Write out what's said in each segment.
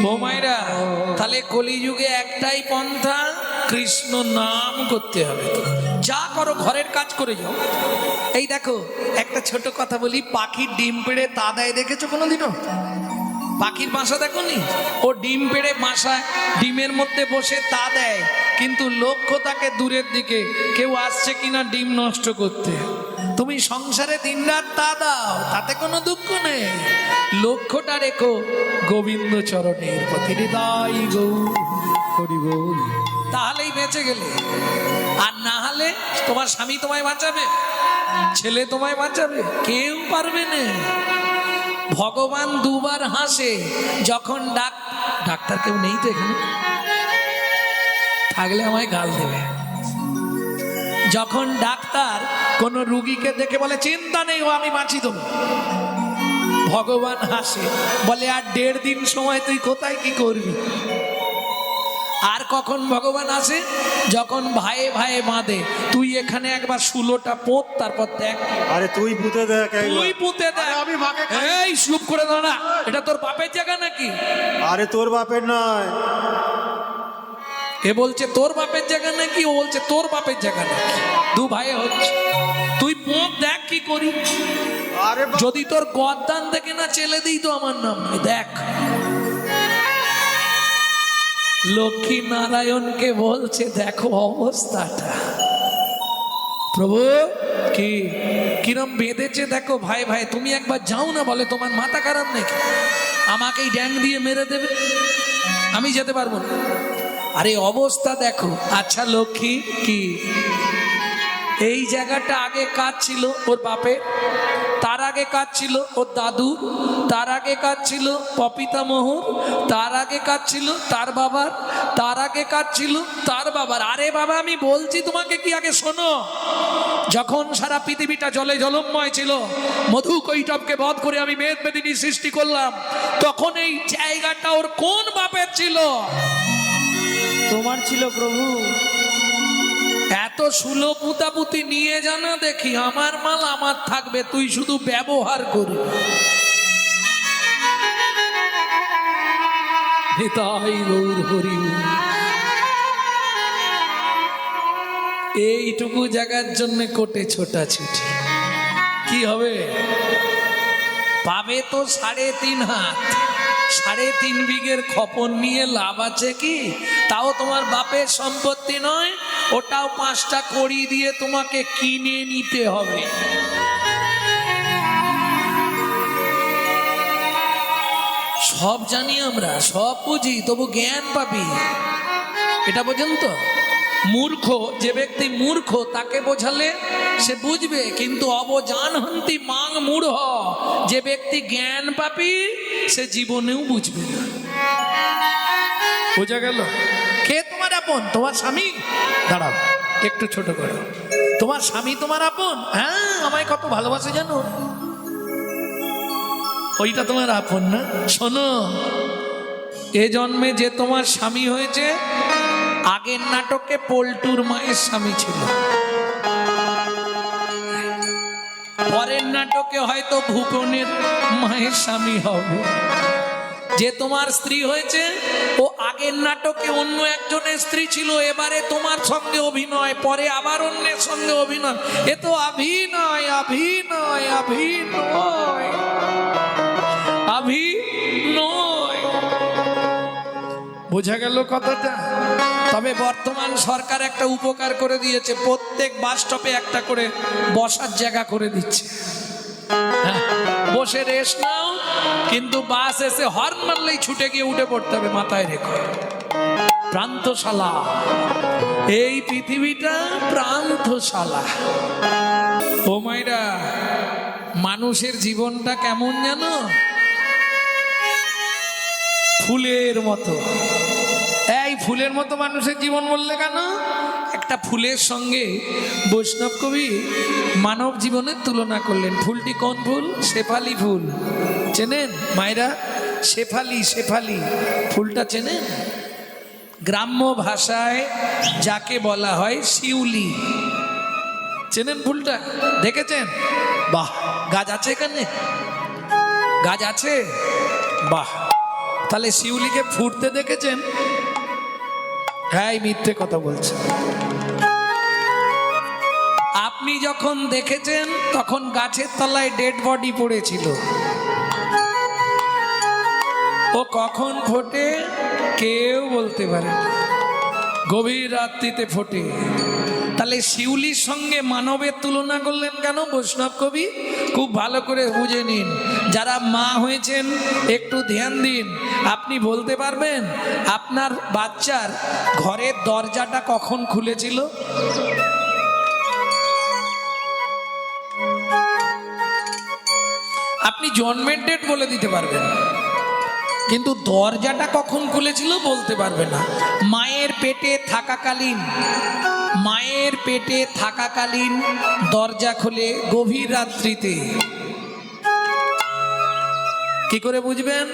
ও মায়েরা, তাহলে কলিযুগে একটাই পন্থা, কৃষ্ণ নাম করতে হবে। যা করো ঘরের কাজ করে যাও। এই দেখো একটা ছোট কথা বলি, পাখির ডিম পেড়ে তা দেয় দেখেছো কোনোদিনও? পাখির বাসা দেখো নি? ও ডিম পেড়ে বাসায় ডিমের মধ্যে বসে তা দেয়, কিন্তু লক্ষ্য তাকে দূরের দিকে, কেউ আসছে কিনা ডিম নষ্ট করতে। তুমি সংসারে দিনরাত তা দাও, তাতে কোনো দুঃখ নেই, লক্ষ্যটা রেখো গোবিন্দ চরণের প্রতি, হৃদয় গৌর হরি বল, তাহলেই বেঁচে গেলে। আর না হলে তোমার স্বামী তোমায় বাঁচাবে, ছেলে তোমায় বাঁচাবে, কেউ পারবে না। ভগবান দুবার হাসে যখন ডাক্তার কেউ নেই তো এখানে, থাকলে আমায় গাল দেবে। যখন ডাক্তার কোন রুগীকে দেখে বলে চিন্তা নেই, ও আমি বাঁচিয়ে দেবো, ভগবান হাসে, বলে আর 1.5 দিন সময়, তুই কোথায় কি করবি। আর কখন ভগবান আসে? যখন ভাইয়ে ভাইয়ে বাঁধে, তুই এখানে একবার 16টা পোত, তারপর দেখ। আরে তুই পুঁতে দেখ, তুই পুঁতে দেখ। আমি মাকে এই চুপ করে দাও না, এটা তোর বাপের জায়গা নাকি? আরে তোর বাপের নয়। এ বলছে তোর বাপের জায়গা নাকি, ও বলছে তোর বাপের জায়গা নাকি, দু ভাই হচ্ছে। তুই পোত দেখ কি করি। আরে যদি তোর গদ্দান থেকে না চেলে দিই তো আমার নাম নেই, দেখ। লক্ষ্মী নারায়ণকে বলছে দেখো অবস্থাটা, প্রভু কি কিরম বেঁধেছে দেখো, ভাই ভাই তুমি একবার যাও না, বলে তোমার মাথা খারাপ নাকি, আমাকেই ড্যাং দিয়ে মেরে দেবে, আমি যেতে পারবো না। আরে অবস্থা দেখো। আচ্ছা লক্ষ্মী কি এই জায়গাটা আগে কাজ ছিল ওর বাপে, তার আগে কাজ ছিল ওর দাদু, তার আগে কাজ ছিল পপিতামোহর, তার আগে কাজ ছিল তার বাবার, তার আগে কাজ ছিল তার বাবার। আরে বাবা আমি বলছি তোমাকে কি, আগে শোনো। যখন সারা পৃথিবীটা জলে জলময় ছিল, মধু কৈটবকে বধ করে আমি মেদ মেদিনী সৃষ্টি করলাম, তখন এই জায়গাটা ওর কোন বাপের ছিল? তোমার ছিল প্রভু। এত সুলো পুতাপুতি নিয়ে জানা দেখি, আমার মাল আমার থাকবে, তুই শুধু ব্যবহার করবি। হৃদয় গৌর হরি। এইটুকু জায়গার জন্য কোটে ছোটাছুটি কি হবে? পাবে তো 3.5 হাত, 3.5 বিঘের খপন নিয়ে লাভ আছে কি? তাও তোমার বাপের সম্পত্তি নয়, ওটাও 5টা কড়ি দিয়ে তোমাকে কিনে নিতে হবে। সব জানি আমরা, সব বুঝি, তবু জ্ঞান পাবি, এটা বোঝেন তো? মূর্খ যে ব্যক্তি মূর্খ তাকে বোঝালে সে বুঝবে, কিন্তু অবজানহন্তি মাং মূঢ়, যে ব্যক্তি জ্ঞান পাবি সে জীবনেও বুঝবে না। বোঝা গেল? কে তোমার আপন? তোমার স্বামী। দাঁড়াও একটু ছোট করো, তোমার স্বামী তোমার আপন? হ্যাঁ, আমায় কত ভালোবাসে জানো, ওইটা তোমার আপন না? শোনো, এ জন্মে যে তোমার স্বামী হয়েছে, আগের নাটকে পল্টুর মায়ের স্বামী ছিল, পরের নাটকে হয়তো ভুবনের মায়ের স্বামী হবে। যে তোমার স্ত্রী হয়েছে, ও আগের নাটকে অন্য একজনের স্ত্রী ছিল, এবারে তোমার সঙ্গে অভিনয়, পরে আবার অন্যের সঙ্গে অভিনয়। এ তো অভিনয়, অভিনয়, অভিনয়, অভিনয়। বোঝা গেল কথাটা? তবে বর্তমান সরকার একটা উপকার করে দিয়েছে, প্রত্যেক বাস স্টপে একটা করে বসার জায়গা করে দিচ্ছে। হ্যাঁ, বসে রেস্ট নাও, কিন্তু বাস এসে হর্ন মারলেই ছুটে গিয়ে উঠে পড়তে হবে, মাথায় রেখো। প্রান্তশালা, এই পৃথিবীটা প্রান্তশালা। ও মাইরা, মানুষের জীবনটা কেমন জানো? ফুলের মতো। এই ফুলের মতো মানুষের জীবন বললে কেন? একটা ফুলের সঙ্গে বৈষ্ণব কবি মানব জীবনের তুলনা করলেন। ফুলটি কোন ফুল? শেফালি ফুল। চেনেন মায়েরা? শেফালি, শেফালি ফুলটা চেনেন? গ্রাম্য ভাষায় যাকে বলা হয় শিউলি। চেনেন ফুলটা? দেখেছেন? বাহ, গাছ আছে এখানে? গাছ আছে? বাহ, তাহলে শিউলিকে ফুটতে দেখেছেন? হ্যাঁ, মিথ্যে কথা বলছে। আপনি যখন দেখেছেন তখন গাছের তলায় ডেড বডি পড়েছিল। ও কখন ফোটে কেউ বলতে পারে না, গভীর রাত্রিতে ফোটে। তাহলে শিউলির সঙ্গে মানবের তুলনা করলেন কেন বৈষ্ণব কবি? খুব ভালো করে বুঝে নিন। যারা মা হয়েছেন একটু ধ্যান দিন। আপনি বলতে পারবেন আপনার বাচ্চার ঘরের দরজাটা কখন খুলেছিল? আপনি জন্মের ডেট বলে দিতে পারবেন, কিন্তু দরজাটা কখন খুলেছিল বলতে পারবে না। মায়ের পেটে থাকাকালীন দরজা খুলে গভীর রাত্রিতে। কি করে বুঝবেন?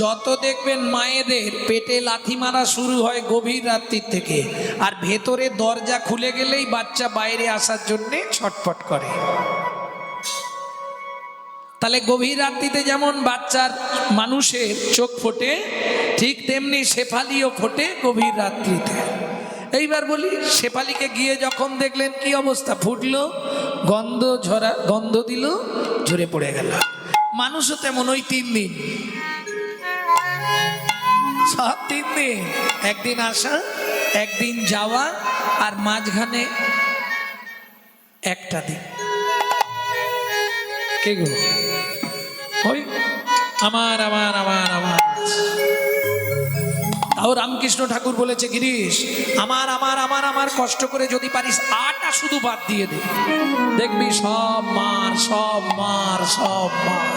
যত দেখবেন মায়েদের পেটে লাথি মারা শুরু হয় গভীর রাত্রির থেকে, আর ভেতরে দরজা খুলে গেলেই বাচ্চা বাইরে আসার জন্যে ছটফট করে। তাহলে গভীর রাত্রিতে যেমন বাচ্চার মানুষের চোখ ফোটে, ঠিক তেমনি শেফালিও ফোটে গভীর রাত্রিতে। এইবার বলি, শেফালিকে গিয়ে যখন দেখলেন কি অবস্থা, ফুটলো, গন্ধ দিল, ঝরে পড়ে গেল। মানুষও তেমন ওই 3 দিন, সব 3 দিন, একদিন আসা, একদিন যাওয়া, আর মাঝখানে একটা দিন। কে গো? ওই আমার আমার আমার আমার। তাও রামকৃষ্ণ ঠাকুর বলেছে, গিরিশ আমার আমার আমার আমার কষ্ট করে যদি পারিস 8টা শুধু বাদ দিয়ে দে, দেখবি সব মার সব মার সব মার।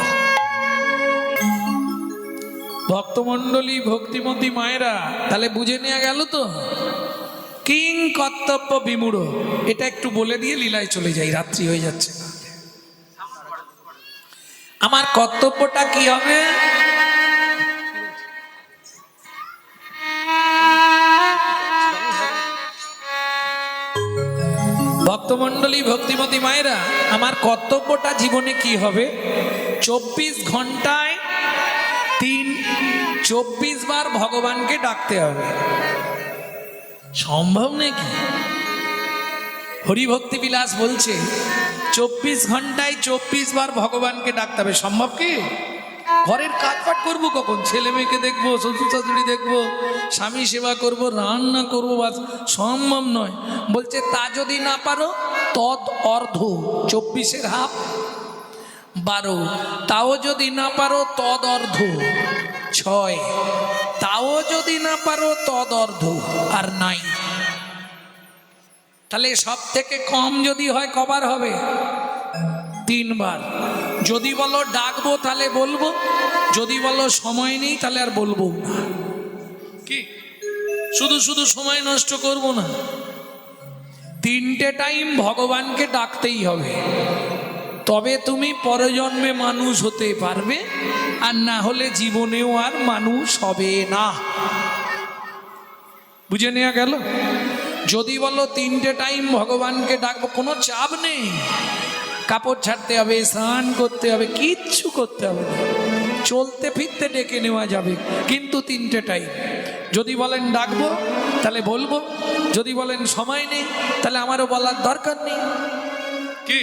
ভক্তমণ্ডলী, ভক্তিমতী মায়েরা, তাহলে বুঝে নেওয়া গেল তো কিং কর্তব্য বিমূঢ়। এটা একটু বলে দিয়ে লীলায় চলে যাই, রাত্রি হয়ে যাচ্ছে। আমার কর্তব্যটা কি হবে? ভক্তমণ্ডলী, ভক্তিমতী মায়েরা, আমার কর্তব্যটা জীবনে কি হবে? 24 ঘন্টায় 24 বার ভগবানকে ডাকতে হবে। সম্ভব নাকি? হরিভক্তি বিলাস বলছে 24 ঘন্টায় 24 বার ভগবানকে ডাকতে হবে। সম্ভব কি? ঘরের কাজপাট করবো কখন? ছেলে মেয়েকে দেখবো, শ্বশুর শাশুড়ি দেখবো, স্বামী সেবা করব, রান্না করবো, বাস সম্ভব নয়। বলছে তা যদি না পারো তদ অর্ধ, 24-এর হাফ 12, তাও যদি না পারো তদ অর্ধ 6, তাও যদি না পারো তদ অর্ধ আর নাই। তাহলে সব থেকে কম যদি হয় কবার হবে? 3 বার। যদি বলো ডাকবো তাহলে বলবো, যদি বলো সময় নেই তাহলে আর বলবো না। কি শুধু শুধু সময় নষ্ট করব না। 3টে টাইম ভগবানকে ডাকতেই হবে, তবে তুমি পরজন্মে মানুষ হতে পারবে, আর না হলে জীবনেও আর মানুষ হবে না। বুঝে নেওয়া গেল? যদি বলো 3টে টাইম ভগবানকে ডাকবো, কোনো চাপ নেই, কাপড় ছাড়তে হবে, স্নান করতে হবে, কিচ্ছু করতে হবে না, চলতে ফিরতে ডেকে নেওয়া যাবে, কিন্তু 3টে টাইম। যদি বলেন ডাকবো তাহলে বলবো, যদি বলেন সময় নেই তাহলে আমারও বলার দরকার নেই। কি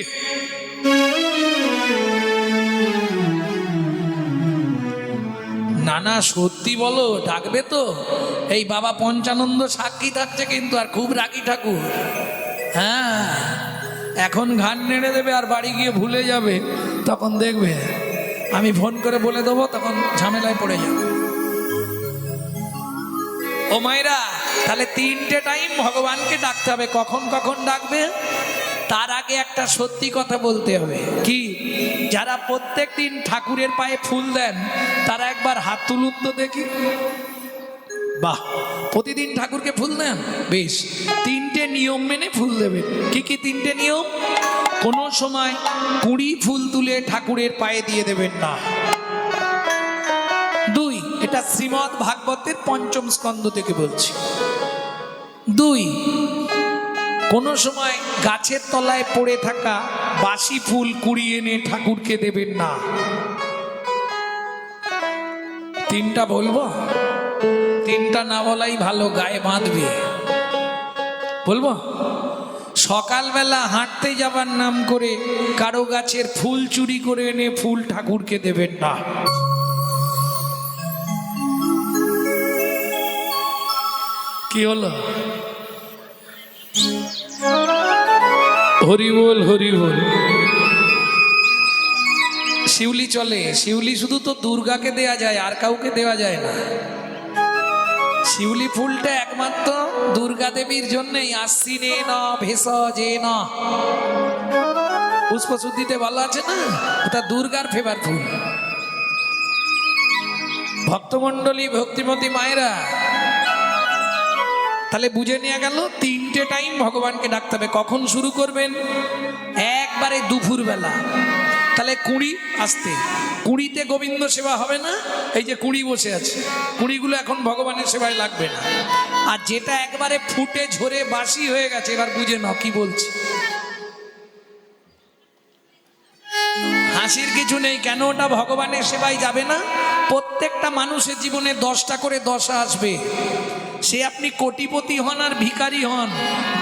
না না সত্যি বলো, ডাকবে তো? এই বাবা পঞ্চানন্দ সাক্ষী থাকছে কিন্তু, আর খুব রাগী ঠাকুর। হ্যাঁ, এখন ঘাট নেড়ে দেবে আর বাড়ি গিয়ে ভুলে যাবে, তখন দেখবে আমি ফোন করে বলে দেবো, তখন ঝামেলায় পড়ে যাবে। ও মায়েরা, তাহলে 3টে টাইম ভগবানকে ডাকতে হবে। কখন কখন ডাকবে? তার আগে একটা সত্যি কথা বলতে হবে। কি? যারা প্রত্যেক দিন ঠাকুরের পায়ে ফুল দেন তারা একবার হাত তুলুন তো দেখি। বাহ, প্রতিদিন ঠাকুরকে ফুল দেন? বেশ, 3টে নিয়ম মেনে ফুল দেবে। কি কি 3টে নিয়ম? কোনো সময় কুঁড়ি ফুল তুলে ঠাকুরের পায়ে দিয়ে দেবেন না। 2, এটা শ্রীমদ্ ভাগবতের 5ম স্কন্ধ থেকে বলছি। 2, কোনো সময় গাছের তলায় পড়ে থাকা বাসি ফুল কুড়িয়ে এনে ঠাকুরকে দেবেন না। তিনটা বলবো? তিনটা না বলাই ভালো, গায়ে বাঁধবে। বলবো? সকালবেলা হাঁটতে যাবার নাম করে কারো গাছের ফুল চুরি করে এনে ফুল ঠাকুরকে দেবেন না। কি হলো? হরি বল, হরি বল। শিউলি চলে, শিউলি শুধু তো দুর্গাকে দেয়া যায়, আর কাউকে দেওয়া যায় না। শিউলি ফুলটা একমাত্র দুর্গা দেবীর জন্যই। আশ্বিনে ন ভেষজে ন, পুষ্পশুদ্ধিতে বলা আছে না, ওটা দুর্গার ফেভার ফুল। ভক্তমণ্ডলী, ভক্তিমতী মায়েরা, তাহলে বুঝে নেওয়া গেল তিনটে টাইম ভগবানকে ডাকতে হবে। কখন শুরু করবেন? একবারে দুপুর বেলা। তাহলে কুঁড়ি আসতে, কুঁড়িতে গোবিন্দ সেবা হবে না। এই যে কুঁড়ি বসে আছে, কুঁড়িগুলো এখন ভগবানের সেবায় লাগবে না। আর যেটা একবারে ফুটে ঝরে বাসি হয়ে গেছে, এবার বুঝে নাও কি বলছি। হাসির কিছু নেই। কেন ওটা ভগবানের সেবায় যাবে না? প্রত্যেকটা মানুষের জীবনে 10টা করে দশা আসবে। সে আপনি কোটিপতি হন আর ভিখারি হন,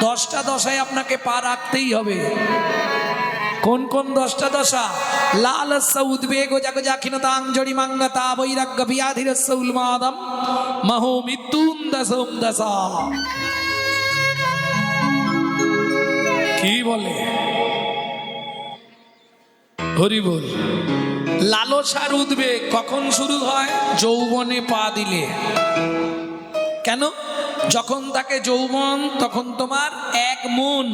10টা দশায় আপনাকে পা রাখতেই হবে। কোন কোন 10টা দশা? লালস্য উদ্বেগ জগজাখিনতাং জড়িমাঙ্গতা বৈরাগ্য বিয়াধিরস্য উন্মাদম মহো মৃত্যুম দশম দশা। কি বলে? হরি বল। লালসার উদ্বেগ কখন শুরু হয়? যৌবনে পা দিলে। কেন? যখন তাকে যৌবন, তখন তোমার 1 মন।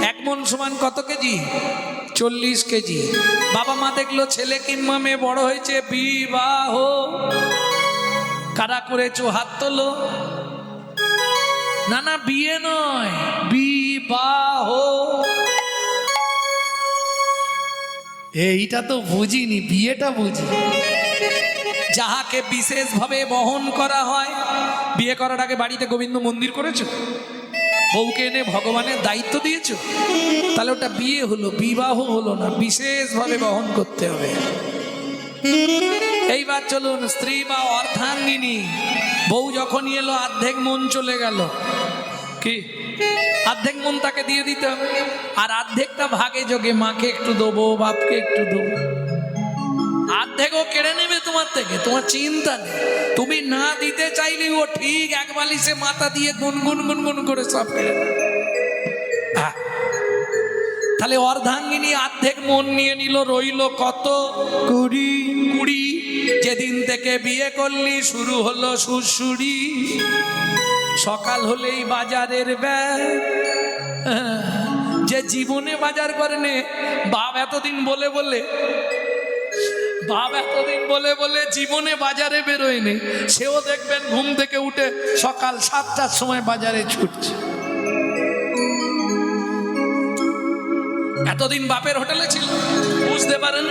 1 মন সমান কত কেজি? 40 কেজি। বাবা মা দেখলো ছেলে কিংবা মেয়ে বড় হয়েছে, বিবাহ। কারা করেছো? হাত তোলো। না না, বিয়ে নয়, বিবাহ। এইটা তো বুঝিনি, বিয়েটা বুঝি। যাহাকে বিশেষভাবে বহন করা হয়। বিয়ে করার আগে বাড়িতে গোবিন্দ মন্দির করেছো? বউকে এনে ভগবানের দায়িত্ব দিয়েছো? তাহলে ওটা বিয়ে হলো, বিবাহ হলো না। বিশেষভাবে বহন করতে হবে। এইবার চলুন, স্ত্রী বা অর্ধাঙ্গিনী, বউ যখনই এলো অর্ধেক মন চলে গেল। কি? অর্ধেক মন তাকে দিয়ে দিতে হবে। আর অর্ধেকটা ভাগে যোগে, মাকে একটু দেবো, বাপকে একটু দেবো। অর্ধেকও কেড়ে নেবে তোমার থেকে, তোমার চিন্তা নেই। তুমি না দিতে চাইলে ও ঠিক 1 বালিশে মাথা দিয়ে গুনগুন গুনগুন করে সব কেড়ে নেবে। তাহলে অর্ধাঙ্গিনী অর্ধেক মন নিয়ে নিল, রইল কত? 20। যেদিন থেকে বিয়ে করলি শুরু হলো সুরসুরি। সকাল হলেই বাজারের ব্যাগ। যে জীবনে বাজার করে নে, বাপ এতদিন বলে বলে জীবনে বাজারে বেরোয় নে, সেও দেখবেন ঘুম থেকে উঠে সকাল 7টার সময় বাজারে ছুটছে। এতদিন বাপের হোটেলে ছিল, বুঝতে পারেন।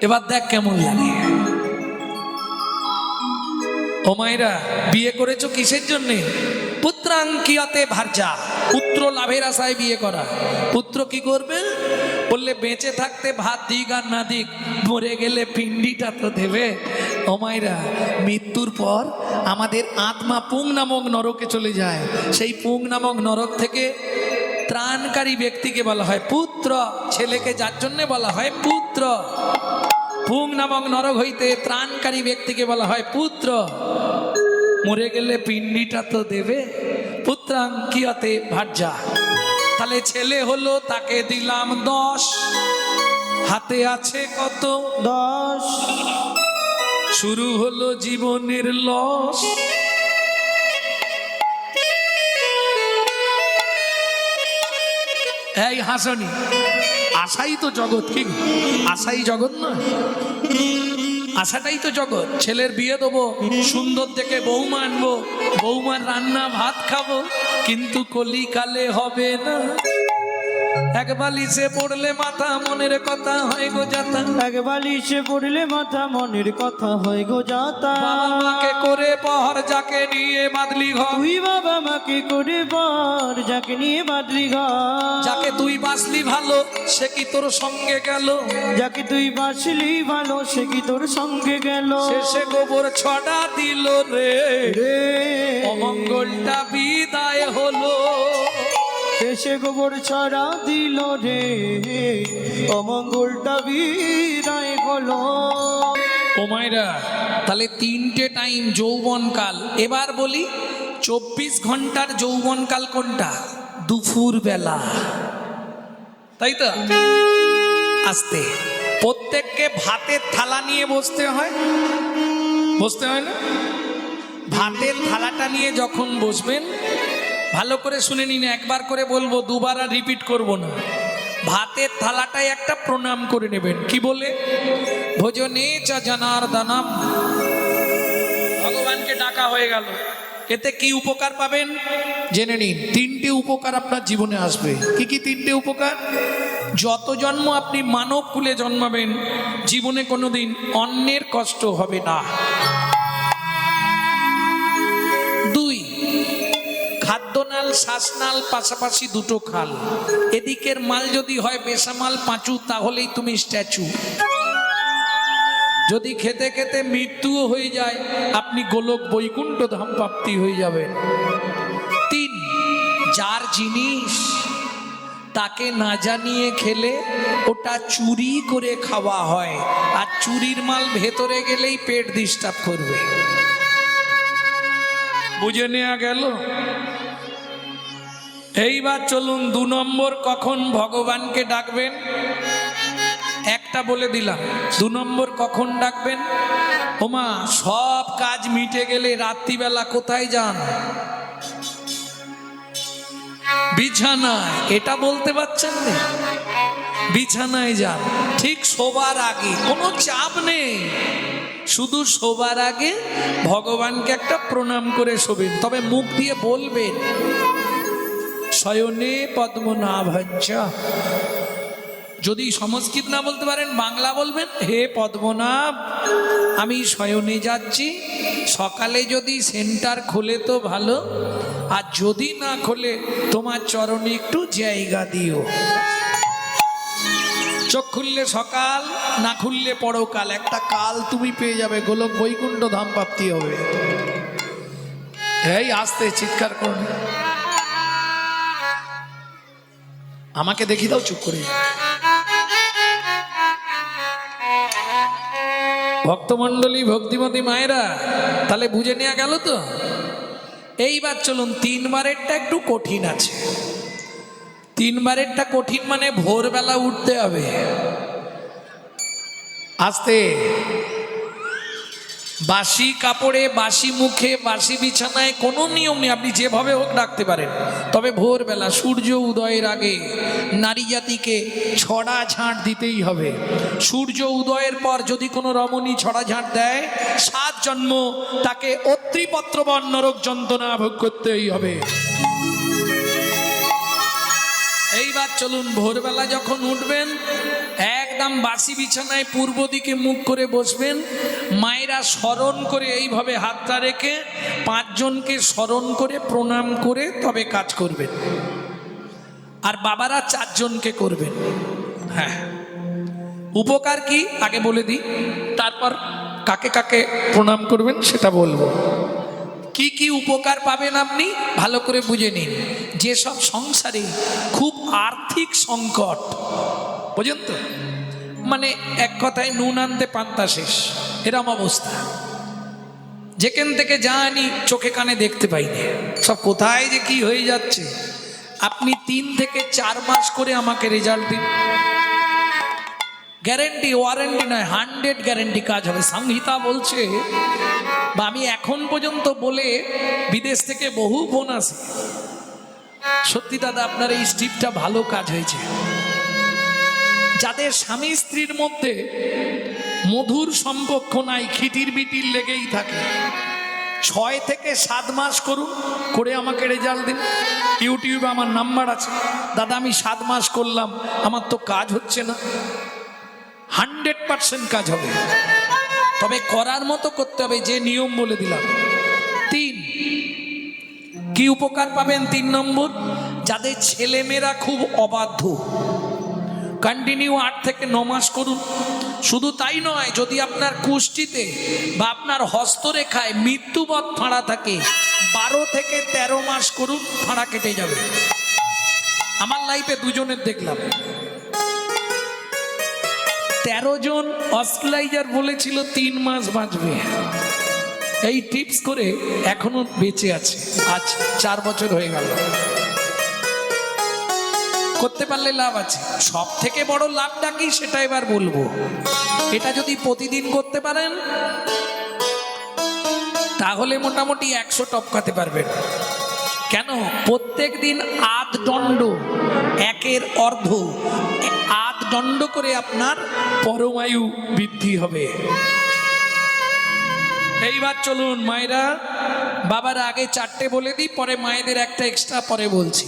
এবার দেখ কেমন লাগে। ও মায়েরা, বিয়ে করেছো কিসের জন্যে? পুত্রাঙ্কিয়তে ভার্যা, পুত্র লাভের আশায় বিয়ে করা। পুত্র কি করবে? বললে বেঁচে থাকতে ভাত দিক আর না দিক, মরে গেলে পিণ্ডিটা তো দেবে। ও মায়েরা, মৃত্যুর পর আমাদের আত্মা পুং নামক নরকে চলে যায়। সেই পুং নামক নরক থেকে ত্রাণকারী ব্যক্তিকে বলা হয় পুত্র। ছেলেকে যার জন্যে বলা হয় পুত্র। পুং নামক নরক হইতে ত্রাণকারী ব্যক্তিকে বলা হয় পুত্র। মরে গেলে পিণ্ডিটা তো দেবে। পুত্রাঙ্কিয়তে ভার্যা। তাহলে ছেলে হলো, তাকে দিলাম 10, হাতে আছে কত? 10। শুরু হলো জীবনের লস। এই হাসনি, আশাই তো জগৎ। কি আশাই জগৎ নয়? আশাটাই তো জগৎ। ছেলের বিয়ে দেবো, সুন্দর দেখে বৌমা আনবো, বৌমার রান্না ভাত খাবো, কিন্তু কলিকালে হবে না। এক বালিশে পড়লে মাথা মনের কথা হয় গো যাতা, এক বালিশে পড়লে মাথা মনের কথা হয় গো যাতা। বাবা মাকে করে পহর যাকে নিয়ে বাদলি ঘর, তুই বাবা মাকে করে পর যাকে নিয়ে বাদলি ঘর, যাকে তুই বাসলি ভালো সে কি তোর সঙ্গে গেল, যাকে তুই বাঁচলি ভালো সে কি তোর সঙ্গে গেল। শেষে গোবর ছড়া দিল রে, রে অমঙ্গলটা বিদায় হলো। শেষে গোবর ছড়া দিল রে, অমঙ্গলটা বিদায় হলো। ও মায়েরা, তাহলে তিনটে টাইম যৌবনকাল। এবার বলি 24 ঘন্টার যৌবনকাল কোনটা? দুপুর বেলা, তাই তো? আস্তে, প্রত্যেককে ভাতের থালা নিয়ে বসতে হয়, বসতে হয় না? ভাতের থালাটা নিয়ে যখন বসবেন ভালো করে শুনে নিন, একবার করে বলবো, দুবার আর রিপিট করব না। ভাতের থালাটায় একটা প্রণাম করে নেবেন, কি বলে? ভোজনে চ জনার্দনম, ভগবানকে ডাকা হয়ে গেল। এতে কি উপকার পাবেন জেনে নিন। তিনটে উপকার আপনার জীবনে আসবে। কি কি তিনটে উপকার? যত জন্ম আপনি মানব কুলে জন্মাবেন, জীবনে কোনোদিন অন্যের কষ্ট হবে না। দুই, খাদ্যনাল শ্বাসনাল পাশাপাশি দুটো খাল। এদিকের মাল যদি হয় বেসামাল পাঁচু, তাহলেই তুমি স্ট্যাচু। যদি খেতে খেতে মৃত্যুও হয়ে যায়, আপনি গোলক বৈকুণ্ঠ ধাম প্রাপ্তি হয়ে যাবেন। তিন, যার জিনিস তাকে না জানিয়ে খেলে ওটা চুরি করে খাওয়া হয়, আর চুরির মাল ভেতরে গেলেই পেট ডিস্টার্ব করবে। বুঝে নেওয়া গেল? এইবার চলুন 2 নম্বর কখন ভগবানকে ডাকবেন একটা বলে দিলাম। 2 নম্বর কখন ডাকবেন? ওমা, সব কাজ মিটে গেলে রাত্রিবেলা কোথায় যান? বিছানায়। এটা বলতে পারছেন না? বিছানায় যান, ঠিক শোবার আগে। কোনো চাপ নেই, শুধু শোবার আগে ভগবানকে একটা প্রণাম করে শোবেন। তবে মুখ দিয়ে বলবেন, শয়নে পদ্মনাভঞ্চ। যদি সংস্কৃত না বলতে পারেন, বাংলা বলবেন, হে পদ্মনাভ, আমি শয়নে যাচ্ছি। সকালে যদি সেন্টার খোলে তো ভালো, আর যদি না খোলে তোমার চরণে একটু জায়গা দিও। চোখ খুললে সকাল, না খুললে পরকাল। একটা কাল তুমি পেয়ে যাবে, গোলক বৈকুণ্ঠ ধাম প্রাপ্তি হবে। এই আস্তে চিৎকার করুন, আমাকে দেখি দাও চুপ করে। ভক্তমণ্ডলী, ভক্তিমতী মায়েরা, তাহলে বুঝে নেওয়া গেল তো? এইবার চলুন 3 বারেরটা একটু কঠিন আছে। 3 বারেরটা কঠিন মানে ভোরবেলা উঠতে হবে। আস্তে, বাসি কাপড়ে, বাসি মুখে, বাসি বিছানায় কোনো নিয়ম নেই, আপনি যেভাবে হোক ডাকতে পারেন। তবে ভোরবেলা সূর্য উদয়ের আগে নারী জাতিকে ছড়া ঝাঁট দিতেই হবে। সূর্য উদয়ের পর যদি কোনো রমণী ছড়া ঝাঁট দেয়, 7 জন্ম তাকে অত্রিপত্রবন নরক যন্ত্রণা ভোগ করতেই হবে। এইবার চলুন, ভোরবেলা যখন উঠবেন একদম বাসি বিছানায় পূর্ব দিকে মুখ করে বসবেন। মায়েরা স্মরণ করে এইভাবে হাতটা রেখে 5 জনকে স্মরণ করে প্রণাম করে তবে কাজ করবেন। আর বাবারা 4 জনকে করবেন। হ্যাঁ, উপকার কি আগে বলে দিই, তারপর কাকে কাকে প্রণাম করবেন সেটা বলবো। কি কি উপকার পাবেন আপনি ভালো করে বুঝে নিন। যেসব সংসারে খুব আর্থিক সংকট, বুঝেন তো, মানে এক কথায় নুন আনতে পান্তা শেষ, এরম অবস্থা, যেখান থেকে যা আনি চোখে কানে দেখতে পাইনি, সব কোথায় যে কি হয়ে যাচ্ছে। আপনি 3 থেকে 4 মাস করে আমাকে রেজাল্ট দিন, গ্যারেন্টি, ওয়ারেন্টি নয়, 100 গ্যারেন্টি কাজ হবে। সংহিতা বলছে, বা আমি এখন পর্যন্ত বলে বিদেশ থেকে বহু ফোন আসে, সত্যি দাদা আপনার এই স্ট্রিপটা ভালো কাজ হয়েছে। যাদের স্বামী স্ত্রীর মধ্যে মধুর সম্পর্ক নাই, খিটির বিটির লেগেই থাকে, 6 থেকে 7 মাস করুন, করে আমাকে রেজাল্ট দিন। ইউটিউবে আমার নাম্বার আছে, দাদা আমি 7 মাস করলাম, আমার তো কাজ হচ্ছে না। 100% কাজ হবে, তবে করার মতো করতে হবে, যে নিয়ম বলে দিলাম। 3, কি উপকার পাবেন? 3 নম্বর, যাদের ছেলেমেয়েরা খুব অবাধ্য, কন্টিনিউ 8 থেকে 9 মাস করুন। শুধু তাই নয়, যদি আপনার কুষ্ঠিতে বা আপনার হস্তরেখায় মৃত্যুবৎ ফাঁড়া থাকে, 12 থেকে 13 মাস করুন, ফাঁড়া কেটে যাবে। আমার লাইফে 2 জনের দেখলাম, 13 জন অস্ট্রেলাইজার বলেছিল 3 মাস বাঁচবে। এই টিপস করে এখনো বেঁচে আছে, আজ 4 বছর হয়ে গেল। করতে পারলে লাভ আছে। সব থেকে বড় লাভটা কি সেটা এবার বলবো। এটা যদি প্রতিদিন করতে পারেন তাহলে মোটামুটি 100 টপকাতে পারবেন। কেন? প্রত্যেক দিন 8 দণ্ড, 1-এর অর্ধ 8 দণ্ড করে আপনার পরমায়ু বৃদ্ধি হবে। এইবার চলুন মায়েরা, বাবার আগে 4টে বলে দিই, পরে মায়েদের একটা এক্সট্রা পরে বলছি।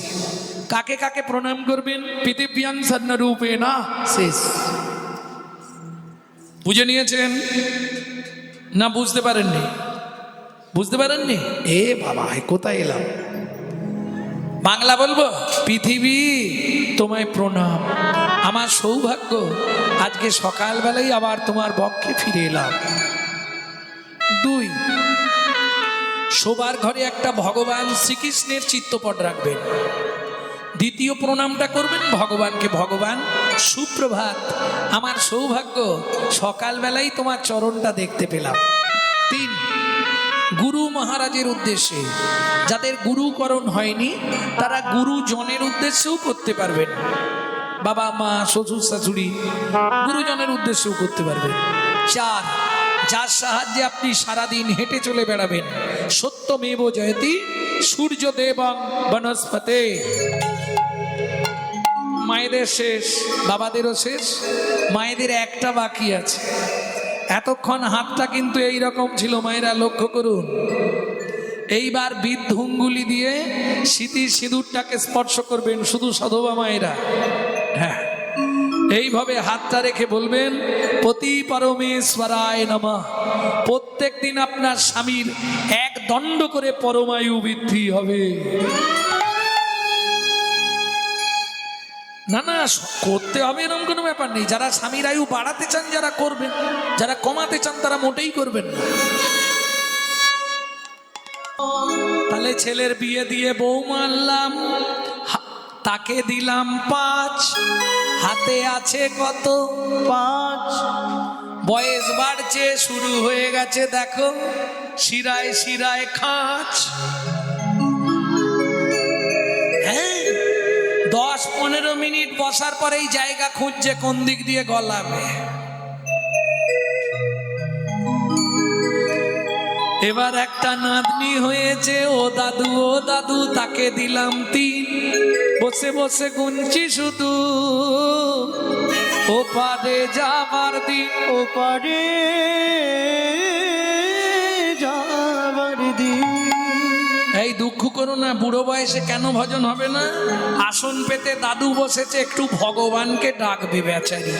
কাকে কাকে প্রণাম করবেন? পৃথিব্যাং সন্নরূপে না, শেষ। বুঝে নিয়েছেন না? বুঝতে পারেননি? বুঝতে পারেননি? এ বাবা, কোথায় এলাম? বাংলা বলবো, পৃথিবী তোমায় প্রণাম, আমার সৌভাগ্য আজকে সকালবেলায় আবার তোমার বক্ষে ফিরে এলাম। 2, শোবার ঘরে একটা ভগবান শ্রীকৃষ্ণের চিত্রপট রাখবেন। দ্বিতীয় প্রণামটা করবেন ভগবানকে, ভগবান সুপ্রভাত, আমার সৌভাগ্য সকালবেলায় তোমার চরণটা দেখতে পেলাম। 3, গুরু মহারাজের উদ্দেশ্যে, যাদের গুরুকরণ হয়নি তারা গুরুজনের উদ্দেশ্যেও করতে পারবেন। বাবা মা শ্বশুর শাশুড়ি গুরুজনের উদ্দেশ্যেও করতে পারবেন। 4, যার সাহায্যে আপনি সারাদিন হেঁটে চলে বেড়াবেন। সত্যমেব জয়তি সূর্যদেবং বনস্পতে। মায়েদের শেষ, বাবাদেরও শেষ, মায়েদের একটা বাকি আছে। এতক্ষণ হাতটা কিন্তু এই রকম ছিল, মায়েরা লক্ষ্য করুন। এইবার বিদ্ধুঙ্গুলি দিয়ে স্মৃতির সিঁদুরটাকে স্পর্শ করবেন, শুধু সধবা মায়েরা। হ্যাঁ, এইভাবে হাতটা রেখে বলবেন পতি পরমেশ্বরায় নমঃ। প্রত্যেক দিন আপনার স্বামীর 1 দণ্ড করে পরমায়ু বৃদ্ধি হবে। না না, করতে হবে এরকম কোনো ব্যাপার নেই। যারা স্বামীর আয়ু বাড়াতে চান যারা করবেন, যারা কমাতে চান তারা মোটেই করবেন না। তাহলে ছেলের বিয়ে দিয়ে বউ মানলাম, তাকে দিলাম 5, হাতে আছে কত? 5। বয়স বাড়ছে, শুরু হয়ে গেছে দেখো, শিরায় শিরায় খাঁচ। হ্যাঁ, 10-15 মিনিট বসার পরেই জায়গা খুঁজছে কোন দিক দিয়ে গলাবে। এবার একটা নাতনি হয়েছে, ও দাদু, তাকে দিলাম 3, বসে বসে গুনছি শুধু, ওপারে যাবার দিন, ওপারে যাবার দিন। এই দুঃখ করো না, বুড়ো বয়সে কেন ভজন হবে না? আসন পেতে দাদু বসেছে, একটু ভগবানকে ডাকবে বেচারি।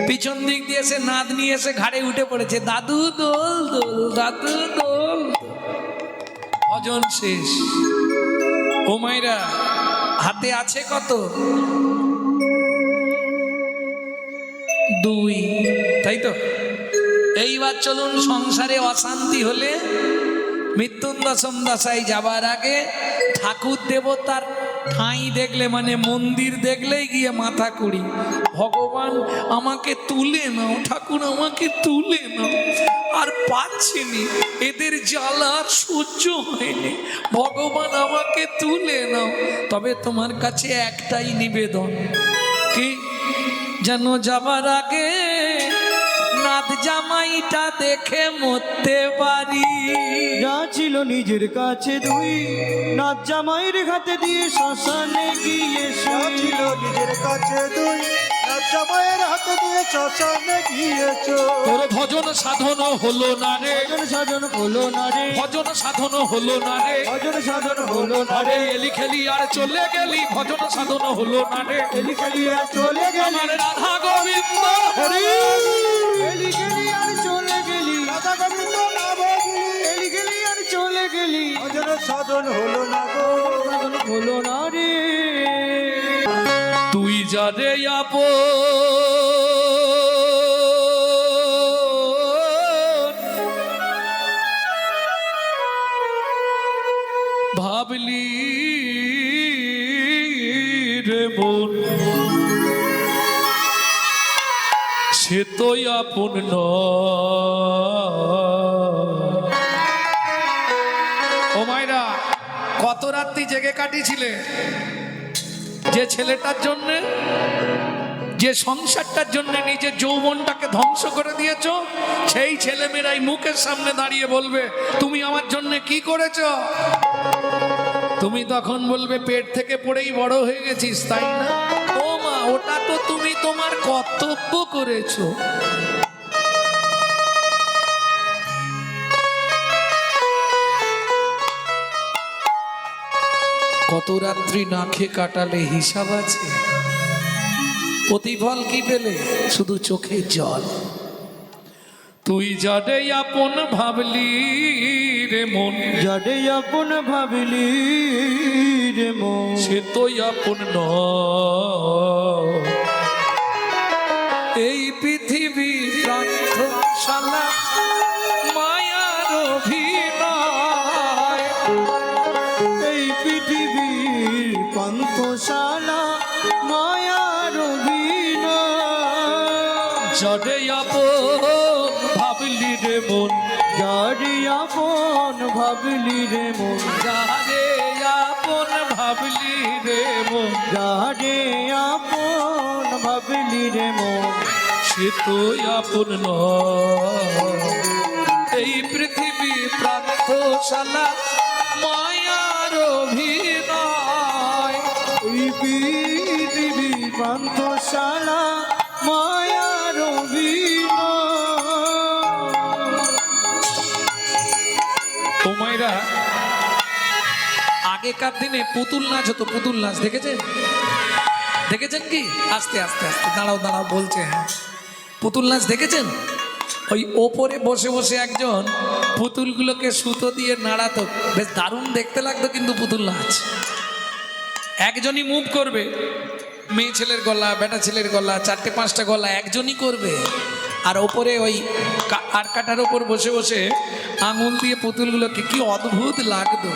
পিছন দিক দিয়ে এসে নাতনি এসে ঘাড়ে উঠে পড়েছে, দাদু দোল দোল, দাদু দোল। ভজন শেষ। ও মাইরা, হাতে আছে কত? 2, তাই তো? এইবার চলুন, সংসারে অশান্তি হলে মৃত্যুঞ্জয় দশায় যাবার আগে ঠাকুর দেবতার ঠাঁই দেখলে, মানে মন্দির দেখলেই গিয়ে মাথা কুড়ি, ভগবান আমাকে তুলে নাও, ঠাকুর আমাকে তুলে নাও, আর পাচ্ছিনি, এদের জ্বালা আর সহ্য হয়নি, ভগবান আমাকে তুলে নাও। তবে তোমার কাছে একটাই নিবেদন, কি যেন যাবার আগে নাথ জামাইটা দেখে মরতে পারি। যা ছিল নিজের কাছে 2, নাথ জামাইয়ের হাতে দিয়ে শ্মশানে গিয়ে যা ছিল নিজের কাছে 2, নাথ জামাইয়ের হাতে দিয়ে শ্মশানে গিয়েছ। তোর ভজন সাধন হলো না রে, ভজন সাধন হলো না রে, ভজন সাধন হলো না রে, ভজন সাধন হলো না আরে রে, এলি খেলি আর চলে গেলি, ভজন সাধন হলো না রে। এলি খেলি আর চলে গেলি, আমার রাধা গোবিন্দ হরি, এলি খেলি আর চলে গেলি, রাধা গোবিন্দ নাম গিলি, এলি খেলি আর চলে গেলি, ভজন সাধন হলো না গো। সাধন হলো না রে। তুই যারে আপন ভাবলি রে মন, সে তো আপন নয়। ও মাইরা, কত রাত্রি জেগে কাটিয়েছিলে যে ছেলেটার জন্য, যে সংসারটার জন্য নিজের যৌবনটাকে ধ্বংস করে দিয়েছো। সেই ছেলেমেয়েরাই মুখের সামনে দাঁড়িয়ে বলবে তুমি আমার জন্য কি করেছ। তুমি তখন বলবে পেট থেকে পড়েই বড় হয়ে গেছিস, তাই না? ও মা, ওটা তো তুমি তোমার কর্তব্য করেছো। কত রাত্রি না খেয়ে কাটালে হিসাব আছে? প্রতিফল কি পেলে? শুধু চোখে জল। তুই যারে আপন ভাবলি রে মন, যারে আপন ভাবলি রে মন, সে তো আপন নয়। এই পৃথিবী শালা মায়ার অভিনয়, এই পৃথিবীর পান্থশালা মায়ার অভিনয়। যারে আপন ভাবলি রে মন, যারে আপন ভাবলি রে মন, যারে আপন ভাবলি রে মন, যারে আপন ভাবলি রে মন, সে তো আপন নয়। এই পৃথিবী প্রান্তশালা মায়ার অভিনয়, এই পৃথিবী পান্থশালা মায়ার অভিনয়। তোমায়রা আগেকার দিনে পুতুল নাচ হতো, পুতুল নাচ দেখেছেন? দেখেছেন কি? আস্তে আস্তে আস্তে দাঁড়াও দাঁড়াও বলছে। হ্যাঁ, পুতুল নাচ দেখেছেন? ওই ওপরে বসে বসে একজন পুতুলগুলোকে সুতো দিয়ে নাড়াতো, বেশ দারুণ দেখতে লাগতো। কিন্তু পুতুল নাচ একজনই মুভ করবে, মেয়ে ছেলের গলা, বেটা ছেলের গলা, 4-5টা গলা একজনই করবে। আর ওপরে ওই আর কাটার ওপর বসে বসে আঙুল দিয়ে পুতুলগুলোকে, কি অদ্ভুত লাগতো।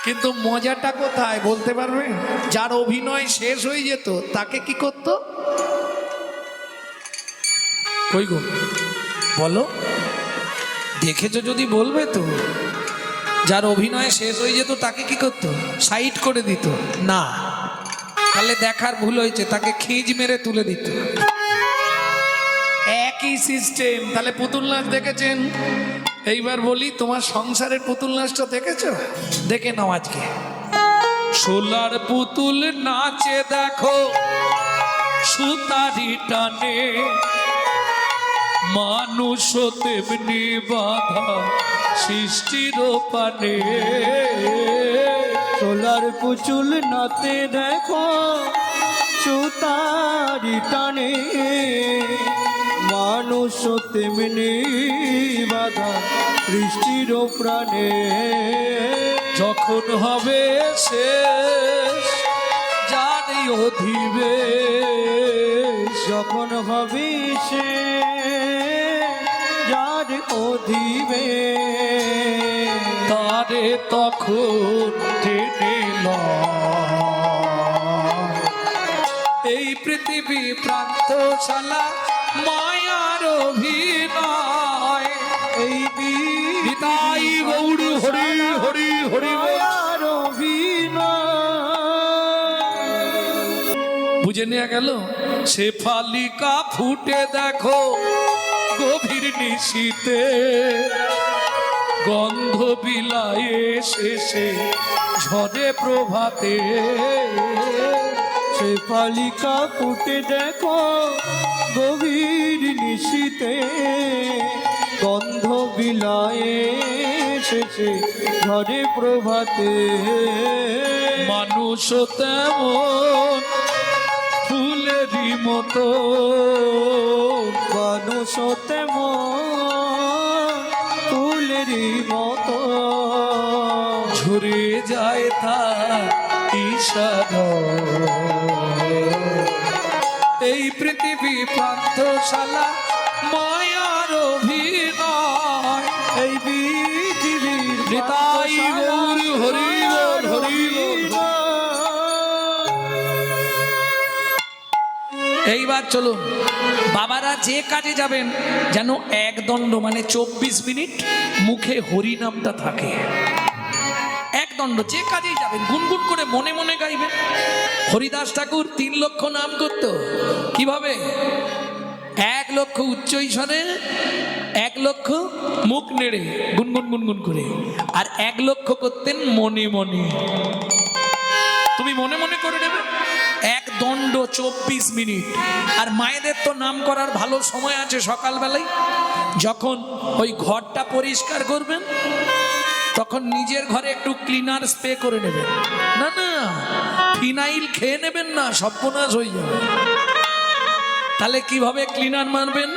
কিন্তু মজাটা কোথায় বলতে পারবে? যার অভিনয় শেষ হয়ে যেত তাকে কি করত? কই গো বলো, দেখেছো যদি বলবে তো। যার অভিনয় শেষ হয়ে যেত তাকে কি করত? সাইড করে দিত না, তাহলে দেখার ভুল হয়েছে, তাকে খিঁচ মেরে তুলে দিত। একই সিস্টেম। তাহলে পুতুল নাচ দেখেছেন? এইবার বলি, তোমার সংসারের পুতুল নাচটা দেখেছো? দেখে নাও আজকে। সোলার পুতুল নাচে দেখো সুতারি টানে, মানুষ তেমনি বাধা সৃষ্টির পানে। সোলার পুতুল নাতে দেখো সুতারি টানে, মানুষ তেমনি বাধা সৃষ্টির প্রাণে। যখন হবে শেষ জানি অধিবেশ, যখন হবে সে যার অধিবেশ, তারে তখন টেনে লয়। এই পৃথিবী প্রান্তশালা মায়ার অভিনয়। এই নিতাই গৌর হরি হরি হরি বল। মায়ার অভিনয়। বুঝে নেওয়া গেল? সে ফালিকা ফুটে দেখো গভীর নিশীতে, গন্ধ বিলায়ে শেষে ঝরে প্রভাতে, সে পালিকা ফুটে দেখো গভীর নিশীতে, গন্ধ বিলায়ে শেষে ঝরে প্রভাতে। মানুষ তেমন ফুলেরই মতো, মানুষ তেমন ফুলেরই মতো, ঝরে যায় তার ইশারা। এই পৃথিবী পান্থশালা মায়ার অভিনয়, এই পৃথিবীর নিতাই গৌর হরি বল, হরি বল। এইবার চলুন বাবারা, যে কাজে যাবেন যেন এক দণ্ড মানে 24 মিনিট মুখে হরি নামটা থাকে। এক দণ্ড যে কাজেই যাবেন গুনগুন করে মনে মনে গাইবেন। হরিদাস ঠাকুর 3 লক্ষ নাম করত কিভাবে? 1 লক্ষ উচ্চ ঈশ্বরে, 1 লক্ষ মুখ নেড়ে গুনগুন গুনগুন করে, আর 1 লক্ষ করতেন মনে মনে। তুমি মনে মনে করে নেবে, এক দণ্ড 24 মিনিট। আর মায়েদের তো নাম করার ভালো সময় আছে সকালবেলায়, যখন ওই ঘরটা পরিষ্কার করবেন তখন নিজের ঘরে একটু ক্লিনার স্প্রে করে নেবেন। না না, ফিনাইল খেয়ে নেবেন না, সর্বনাশ হয়ে যাবে। তাহলে কিভাবে ক্লিনার মারবেন?